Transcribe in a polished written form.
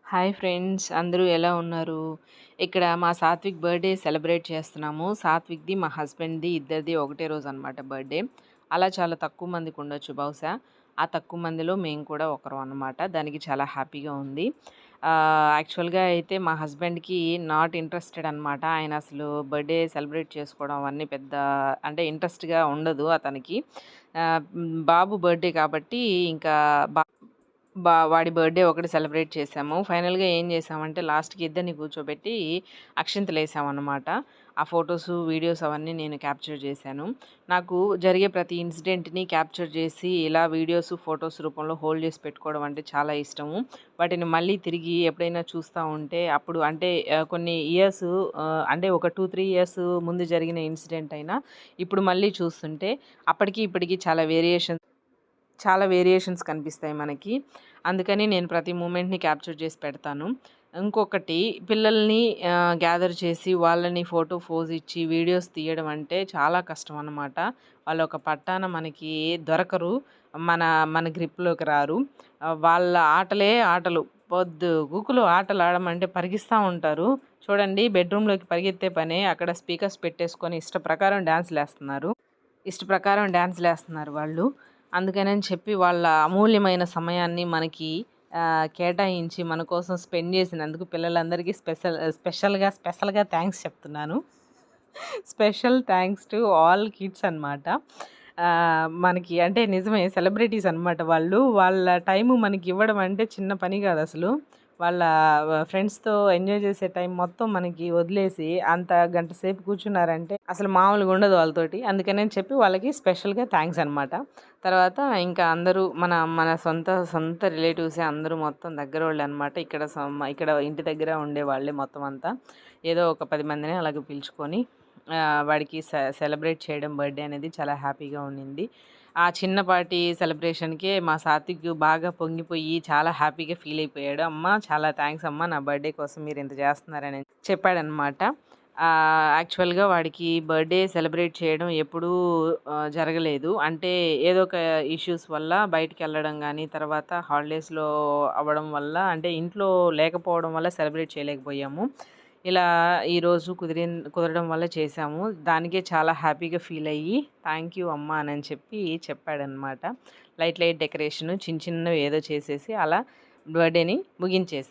Hi friends, అందరూ ఎలా ఉన్నారు? ఇక్కడ మా సాత్విక్ బర్త్‌డే సెలబ్రేట్ చేస్తున్నాము. సాత్విక్‌ది, మా హస్బెండ్‌ది ఇద్దరిది ఒకటే రోజనమాట బర్త్‌డే. అలా చాలా తక్కువ మందికుండొచ్చు బహుశా. ఆ తక్కువ మందిలో మేము కూడా ఒకరం అనమాట. దానికి చాలా హ్యాపీగా ఉంది. యాక్చువల్‌గా అయితే మా హస్బెండ్‌కి నాట్ ఇంట్రెస్టెడ్ అనమాట. ఆయన అసలు బర్త్‌డే సెలబ్రేట్ చేసుకోవడం అవన్నీ పెద్ద అంటే ఇంట్రెస్ట్‌గా ఉండదు అతనికి. బాబు బర్త్‌డే కాబట్టి ఇంకా వాడి బర్త్‌డే ఒకటి సెలబ్రేట్ చేశాము. ఫైనల్‌గా ఏం చేశామంటే లాస్ట్‌కి ఇద్దరిని కూర్చోబెట్టి అక్షింతలేసామన్నమాట. ఆ ఫోటోసు, వీడియోస్ అవన్నీ నేను క్యాప్చర్ చేశాను. నాకు జరిగే ప్రతి ఇన్సిడెంట్‌ని క్యాప్చర్ చేసి ఇలా వీడియోసు, ఫోటోస్ రూపంలో హోల్డ్ చేసి పెట్టుకోవడం అంటే చాలా ఇష్టము. వాటిని మళ్ళీ తిరిగి ఎప్పుడైనా చూస్తా ఉంటే అప్పుడు అంటే కొన్ని ఇయర్స్ అంటే ఒక 2, 3 ఇయర్స్ ముందు జరిగిన ఇన్సిడెంట్ అయినా ఇప్పుడు మళ్ళీ చూస్తుంటే అప్పటికి, ఇప్పటికి చాలా వేరియేషన్స్ కనిపిస్తాయి మనకి. అందుకని నేను ప్రతి మూమెంట్‌ని క్యాప్చర్ చేసి పెడతాను. ఇంకొకటి పిల్లల్ని గ్యాదర్ చేసి వాళ్ళని ఫోజ్ ఇచ్చి వీడియోస్ తీయడం అంటే చాలా కష్టం అన్నమాట. వాళ్ళొక పట్టాన మనకి దొరకరు. మన మన గ్రిప్‌లోకి రారు. వాళ్ళ ఆటలే ఆటలు. పొద్దుగూకులు ఆటలాడమంటే పరిగిస్తా ఉంటారు. చూడండి, బెడ్‌రూమ్‌లోకి పరిగెత్తే పనే. అక్కడ స్పీకర్స్ పెట్టేసుకొని ఇష్ట ప్రకారం డాన్స్‌లేస్తున్నారు వాళ్ళు. అందుకనని చెప్పి వాళ్ళ అమూల్యమైన సమయాన్ని మనకి కేటాయించి మన కోసం స్పెండ్ చేసినందుకు పిల్లలందరికీ స్పెషల్‌గా థాంక్స్ చెప్తున్నాను. Special thanks to all kids అనమాట. మనకి అంటే నిజమే సెలబ్రిటీస్ అనమాట వాళ్ళు. వాళ్ళ టైము మనకివ్వడం అంటే చిన్న పని కాదసలు. వాళ్ళ ఫ్రెండ్స్‌తో ఎంజాయ్ చేసే టైం మొత్తం మనకి వదిలేసి అంత గంట సేపు కూర్చున్నారంటే అసలు మామూలుగా ఉండదు వాళ్ళతోటి. అందుకనని చెప్పి వాళ్ళకి స్పెషల్‌గా థాంక్స్ అనమాట. తర్వాత ఇంకా అందరూ మన మన సొంత రిలేటివ్సే అందరూ మొత్తం దగ్గరోళ్ళే అనమాట. ఇక్కడ ఇంటి దగ్గర ఉండేవాళ్ళే మొత్తం అంతా. ఏదో ఒక 10 మందిని అలాగ పిలుచుకొని వాడికి సెలబ్రేట్ చేయడం బర్త్‌డే అనేది చాలా హ్యాపీగా ఉండింది. ఆ చిన్నపాటి సెలబ్రేషన్‌కే మా సాత్విక్ బాగా పొంగిపోయి చాలా హ్యాపీగా ఫీల్ అయిపోయాడు. "అమ్మ, చాలా థాంక్స్ అమ్మ, నా బర్త్‌డే కోసం మీరింత చేస్తున్నారని" చెప్పాడనమాట. యాక్చువల్‌గా వాడికి బర్త్‌డే సెలబ్రేట్ చేయడం ఎప్పుడూ జరగలేదు. అంటే ఏదో ఒక ఇష్యూస్ వల్ల బయటికెళ్ళడం గానీ, తర్వాత హాలిడేస్‌లో అవ్వడం వల్ల అంటే ఇంట్లో లేకపోవడం వల్ల సెలబ్రేట్ చేయలేకపోయాము. ఇలా ఈరోజు కుదరడం వల్ల చేశాము. దానికే చాలా హ్యాపీగా ఫీల్ అయ్యి, థ్యాంక్ యూ అమ్మా అనని చెప్పి చెప్పాడనమాట. లైట్ డెకరేషను చిన్నవి ఏదో చేసేసి అలా బర్త్‌డేని ముగించేసాం.